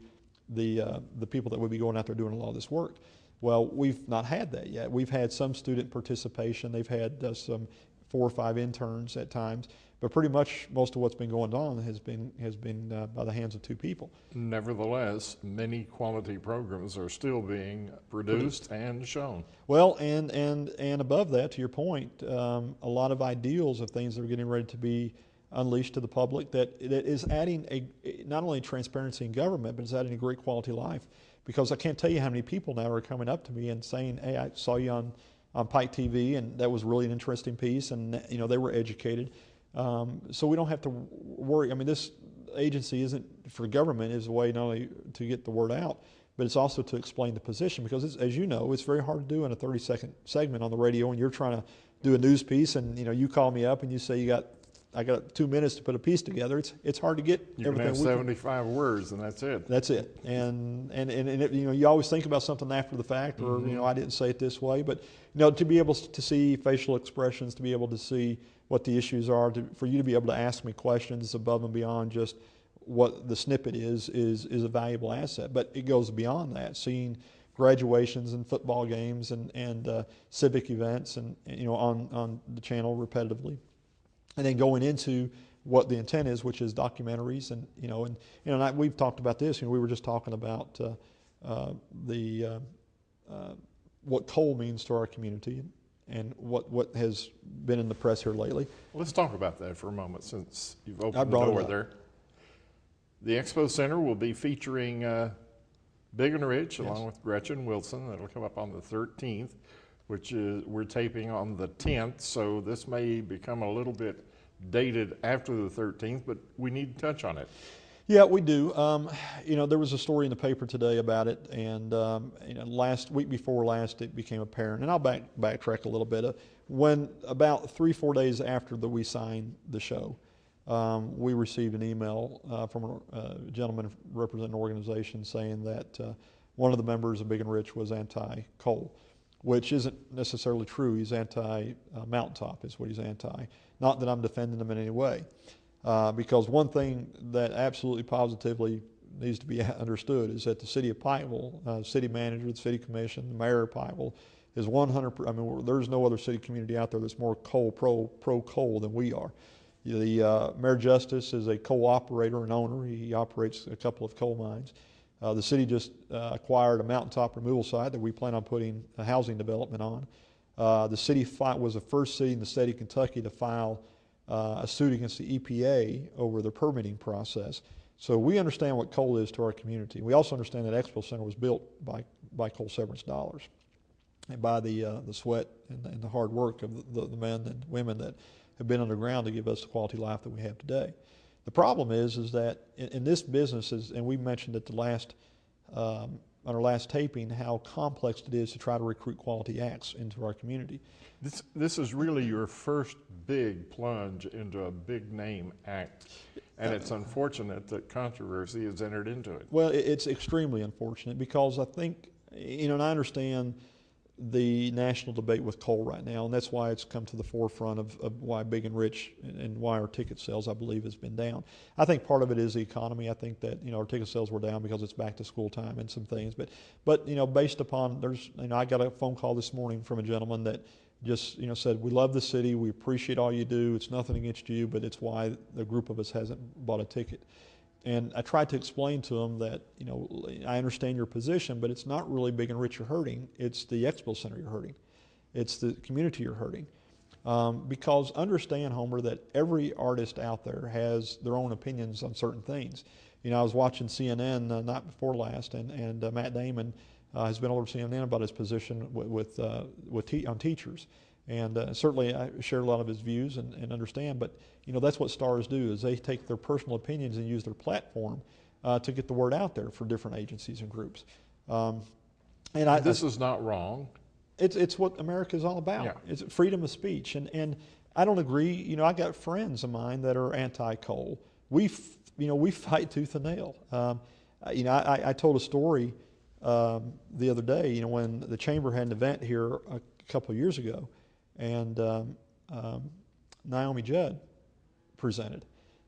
the people that would be going out there doing a lot of this work. Well, we've not had that yet. We've had some student participation. They've had some 4 or 5 interns at times, but pretty much most of what's been going on has been by the hands of 2 people. Nevertheless, many quality programs are still being produced and shown. Well, and above that, to your point, a lot of ideals of things that are getting ready to be unleashed to the public that is adding not only transparency in government, but it's adding a great quality of life. Because I can't tell you how many people now are coming up to me and saying, "Hey, I saw you on Pike TV, and that was really an interesting piece," and they were educated. So we don't have to worry. I mean, this agency isn't for government; is a way not only to get the word out, but it's also to explain the position. Because as you know, it's very hard to do in a 30-second segment on the radio, and you're trying to do a news piece, and you call me up and you say I got 2 minutes to put a piece together. It's hard to get everything. You can have 75 words, and that's it. That's it. And you always think about something after the fact, or I didn't say it this way, but to be able to see facial expressions, to be able to see what the issues are, for you to be able to ask me questions above and beyond just what the snippet is a valuable asset. But it goes beyond that. Seeing graduations and football games and civic events and on the channel repetitively. And then going into what the intent is, which is documentaries, and we've talked about this. We were just talking about what coal means to our community, and what has been in the press here lately. Let's talk about that for a moment, since you've opened the door there. The Expo Center will be featuring Big and Rich, along with Gretchen Wilson. That'll come up on the 13th, which is, we're taping on the 10th, so this may become a little bit dated after the 13th, but we need to touch on it. Yeah, we do. There was a story in the paper today about it, and week before last, it became apparent. And I'll backtrack a little bit. When about 3-4 days after we signed the show, we received an email from a gentleman representing an organization saying that one of the members of Big and Rich was anti-coal, which isn't necessarily true. He's anti-mountaintop is what he's anti. Not that I'm defending him in any way. Because one thing that absolutely positively needs to be understood is that the city of Pikeville, city manager, the city commission, the mayor of Pikeville is 100%. I mean, there's no other city community out there that's more pro coal than we are. The Mayor Justice is a coal operator and owner. He operates a couple of coal mines. The city just acquired a mountaintop removal site that we plan on putting a housing development on. The city was the first city in the state of Kentucky to file a suit against the EPA over the permitting process. So we understand what coal is to our community. We also understand that Expo Center was built by coal severance dollars and by the sweat and the hard work of the men and women that have been underground to give us the quality of life that we have today. The problem is that in this business, and we mentioned at on our last taping, how complex it is to try to recruit quality acts into our community. This is really your first big plunge into a big name act, and it's unfortunate that controversy has entered into it. Well, it's extremely unfortunate because I think, and I understand the national debate with coal right now, and that's why it's come to the forefront of why Big and Rich and why our ticket sales, I believe, has been down. I think part of it is the economy. I think that our ticket sales were down because it's back to school time and some things. But based upon I got a phone call this morning from a gentleman that just said, "We love the city. We appreciate all you do. It's nothing against you, but it's why the group of us hasn't bought a ticket." And I tried to explain to them that, I understand your position, but it's not really Big and Rich you're hurting. It's the Expo Center you're hurting. It's the community you're hurting. Because understand, Homer, that every artist out there has their own opinions on certain things. I was watching CNN night before last, and Matt Damon has been over CNN about his position on teachers. And certainly I share a lot of his views and understand, but that's what stars do, is they take their personal opinions and use their platform to get the word out there for different agencies and groups. This is not wrong. It's what America is all about. Yeah. It's freedom of speech. And I don't agree. I got friends of mine that are anti-coal. We fight tooth and nail. I told a story the other day, when the chamber had an event here a couple of years ago, and Naomi Judd presented.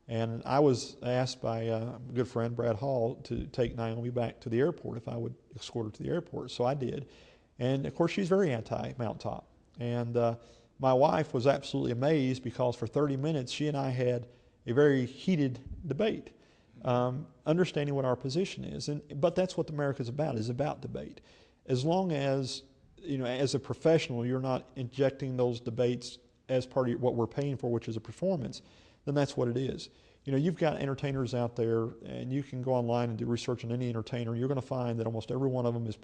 And I was asked by a good friend, Brad Hall, to take Naomi back to the airport if I would escort her to the airport. So I did. And of course, she's very anti-mountaintop. And my wife was absolutely amazed, because for 30 minutes, she and I had a very heated debate, understanding what our position is. But that's what America's about, is about debate. As long as, as a professional, you're not injecting those debates as part of what we're paying for, which is a performance, then that's what it is. You've got entertainers out there, and you can go online and do research on any entertainer. You're going to find that almost every one of them is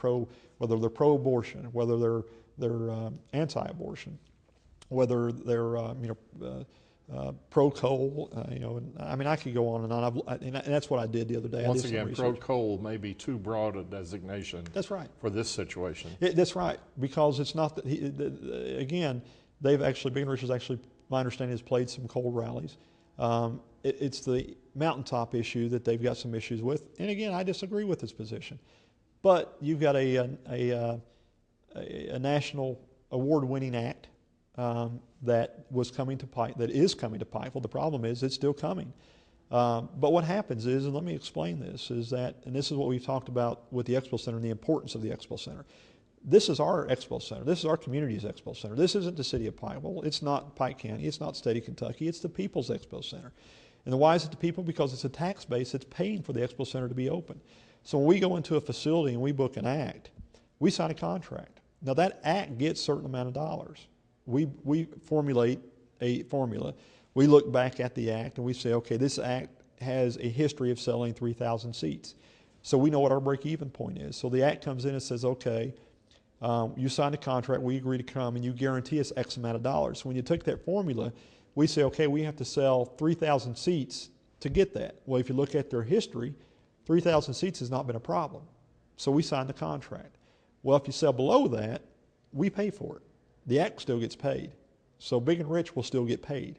whether they're pro-abortion, whether they're anti-abortion, whether they're pro-coal. I could go on and on. And that's what I did the other day. Once again, pro-coal may be too broad a designation. That's right. For this situation. That's right, because it's not that again, Big and Rich has actually, my understanding, has played some coal rallies. It's the mountaintop issue that they've got some issues with. And again, I disagree with this position. But you've got a national award-winning act that is coming to Pikeville. The problem is it's still coming. But what happens is, and let me explain this, is that, and this is what we've talked about with the Expo Center and the importance of the Expo Center. This is our Expo Center. This is our community's Expo Center. This isn't the city of Pikeville. It's not Pike County. It's not state of Kentucky. It's the people's Expo Center. And why is it the people? Because it's a tax base that's paying for the Expo Center to be open. So when we go into a facility and we book an act, we sign a contract. Now that act gets a certain amount of dollars. We formulate a formula. We look back at the act and we say, okay, this act has a history of selling 3,000 seats. So we know what our break-even point is. So the act comes in and says, okay, you signed a contract, we agree to come, and you guarantee us X amount of dollars. So when you take that formula, we say, okay, we have to sell 3,000 seats to get that. Well, if you look at their history, 3,000 seats has not been a problem. So we sign the contract. Well, if you sell below that, we pay for it. The act still gets paid. So Big and Rich will still get paid.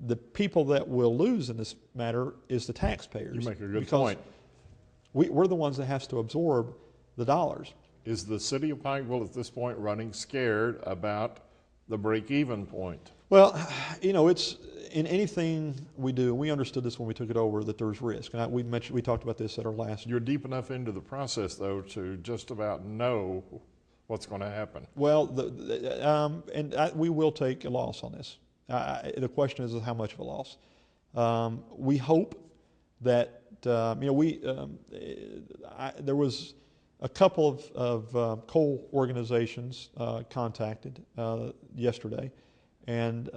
The people that will lose in this matter is the taxpayers. You make a good point. We're the ones that has to absorb the dollars. Is the city of Pikeville at this point running scared about the break-even point? Well, it's in anything we do. We understood this when we took it over, that there's risk. And we talked about this at our last. You're deep enough into the process, though, to just about know what's going to happen. Well, we will take a loss on this. The question is how much of a loss. We hope that there was a couple of coal organizations contacted yesterday, and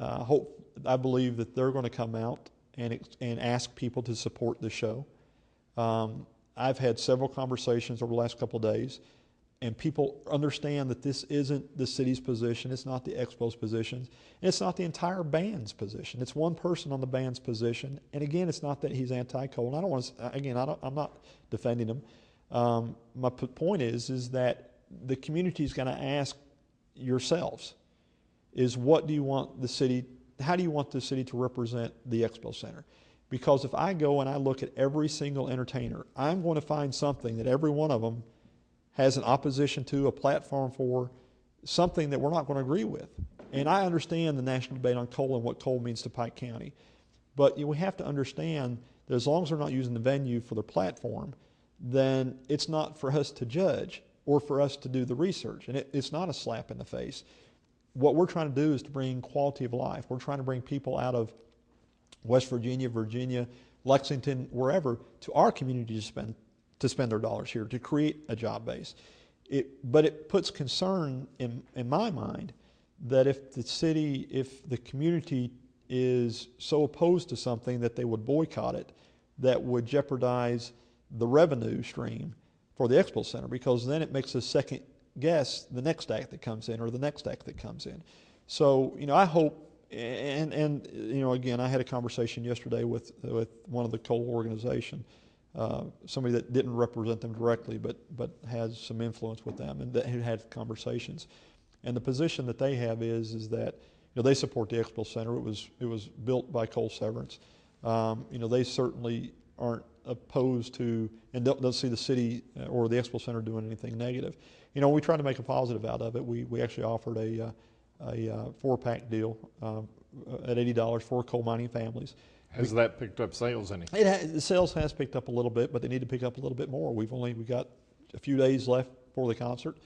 I believe that they're going to come out and ask people to support the show. I've had several conversations over the last couple of days, and people understand that this isn't the city's position, it's not the Expo's position, and it's not the entire band's position. It's one person on the band's position, and again, it's not that he's anti-coal. And I don't want to, I'm not defending him. My point is that the community's going to ask yourselves, is what do you want the city, how do you want the city to represent the Expo Center? Because if I go and I look at every single entertainer, I'm going to find something that every one of them has an opposition to, a platform for, something that we're not going to agree with. And I understand the national debate on coal and what coal means to Pike County. But we have to understand that as long as they're not using the venue for their platform, then it's not for us to judge or for us to do the research. And it's not a slap in the face. What we're trying to do is to bring quality of life. We're trying to bring people out of West Virginia, Lexington, wherever, to our community to spend their dollars here, to create a job base. But it puts concern in my mind that if the community is so opposed to something that they would boycott it, that would jeopardize the revenue stream for the Expo Center, because then it makes us second guess the next act that comes in or the next act that comes in. So, I hope, and again, I had a conversation yesterday with one of the coal organization, somebody that didn't represent them directly, but has some influence with them, and that had conversations. And the position that they have is that they support the Expo Center. It was built by coal severance. They certainly aren't opposed to and don't see the city or the Expo Center doing anything negative. We tried to make a positive out of it. We actually offered a 4-pack deal at $80 for coal mining families. Has that picked up sales any? The sales has picked up a little bit, but they need to pick up a little bit more. We got a few days left for the concert.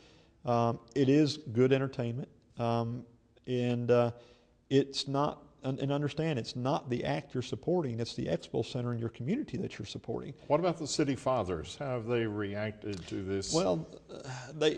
It is good entertainment, and it's not. And understand, it's not the act you're supporting, it's the Expo Center in your community that you're supporting. What about the city fathers? How have they reacted to this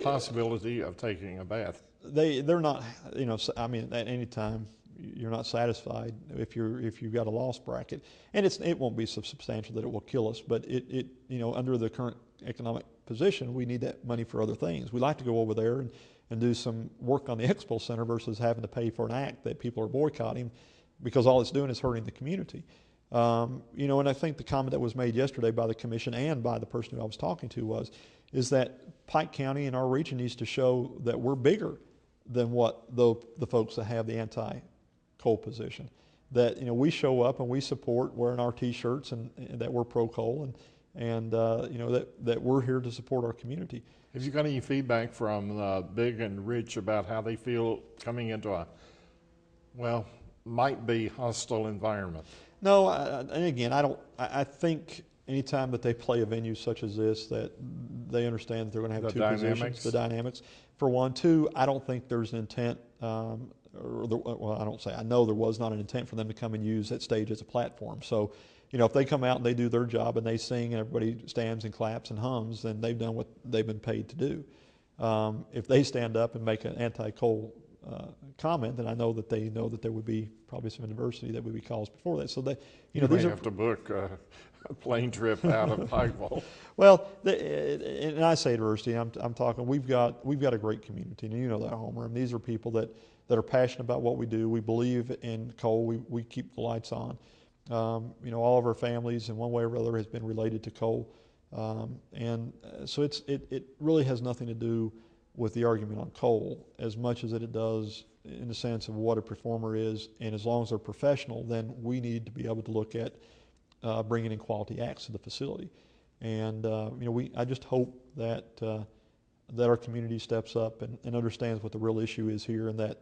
possibility of taking a bath? They're not, at any time you're not satisfied if you've got a loss bracket. And it won't be so substantial that it will kill us, but it under the current economic position, we need that money for other things. We like to go over there and do some work on the Expo Center versus having to pay for an act that people are boycotting, because all it's doing is hurting the community. And I think the comment that was made yesterday by the commission and by the person who I was talking to is that Pike County and our region needs to show that we're bigger than what the folks that have the anti-coal position. That we show up and we support wearing our T-shirts and that we're pro-coal and that we're here to support our community. Have you got any feedback from Big and Rich about how they feel coming into a, might be hostile environment? No, and again, I think anytime that they play a venue such as this, that they understand that they're going to have two positions, the dynamics. For one. Two, I don't think there's an intent, I know there was not an intent for them to come and use that stage as a platform. So, if they come out and they do their job and they sing and everybody stands and claps and hums, then they've done what they've been paid to do. If they stand up and make an anti-coal comment, then I know that they know that there would be probably some adversity that would be caused before that. So they, you may have to book a plane trip out of Pikeville. Well, and I say adversity. I'm talking. We've got a great community, and that, Homer. And these are people that are passionate about what we do. We believe in coal. We keep the lights on. All of our families in one way or other has been related to coal, and so it really has nothing to do with the argument on coal as much as it does in the sense of what a performer is. And as long as they're professional, then we need to be able to look at bringing in quality acts to the facility. And I just hope that our community steps up and understands what the real issue is here, and that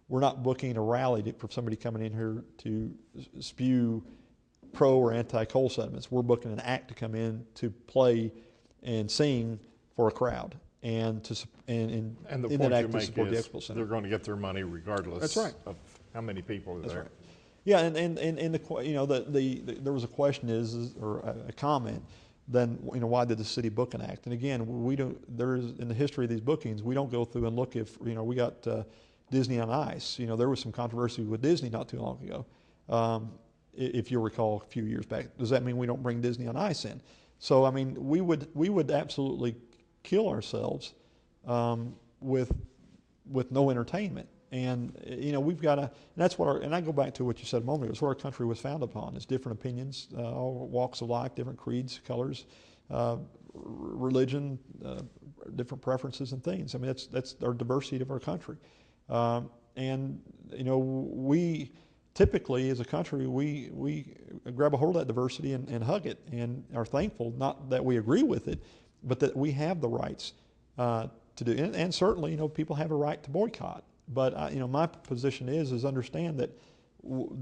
we're not booking a rally for somebody coming in here to spew pro or anti-coal sentiments. We're booking an act to come in to play and sing for a crowd. And the point that act you to make support the is Expo Center. they're going to get their money regardless. That's right. Of how many people are That's there. Right. Yeah, and there was a question or a comment. Then why did the city book an act? And again, we don't. There is in the history of these bookings, we don't go through and look if we got Disney on Ice. There was some controversy with Disney not too long ago. If you recall, a few years back. Does that mean we don't bring Disney on Ice in? So we would absolutely kill ourselves with no entertainment. And we've got to. And that's what and I go back to what you said a moment ago. It's what our country was founded upon: is different opinions, all walks of life, different creeds, colors, religion, different preferences and things. That's our diversity of our country. And we typically, as a country, we grab a hold of that diversity and hug it, and are thankful, not that we agree with it, but that we have the rights to do. And certainly, people have a right to boycott. But my position is understand that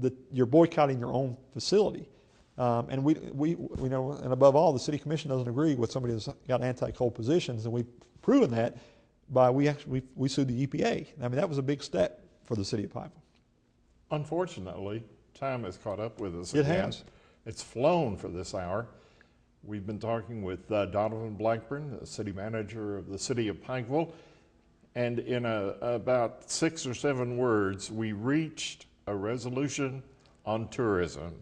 that you're boycotting your own facility, and we and above all, the city commission doesn't agree with somebody that's got anti-coal positions, and we've proven that by we sued the EPA. That was a big step for the city of Pikeville. Unfortunately, time has caught up with us. It again. has. It's flown for this hour. We've been talking with Donovan Blackburn, the city manager of the city of Pikeville, and in about 6 or 7 words, we reached a resolution on tourism.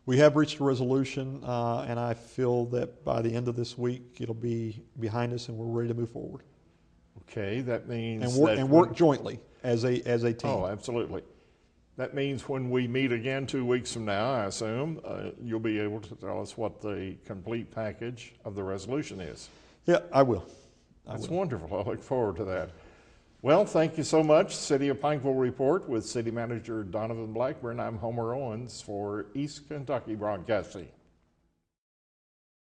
We have reached a resolution, and I feel that by the end of this week, it'll be behind us and we're ready to move forward. Okay, that means And work jointly as a team. Oh, absolutely. That means when we meet again 2 weeks from now, I assume, you'll be able to tell us what the complete package of the resolution is. Yeah, I will. That's wonderful. I look forward to that. Well, thank you so much. City of Pikeville Report with City Manager Donovan Blackburn. I'm Homer Owens for East Kentucky Broadcasting.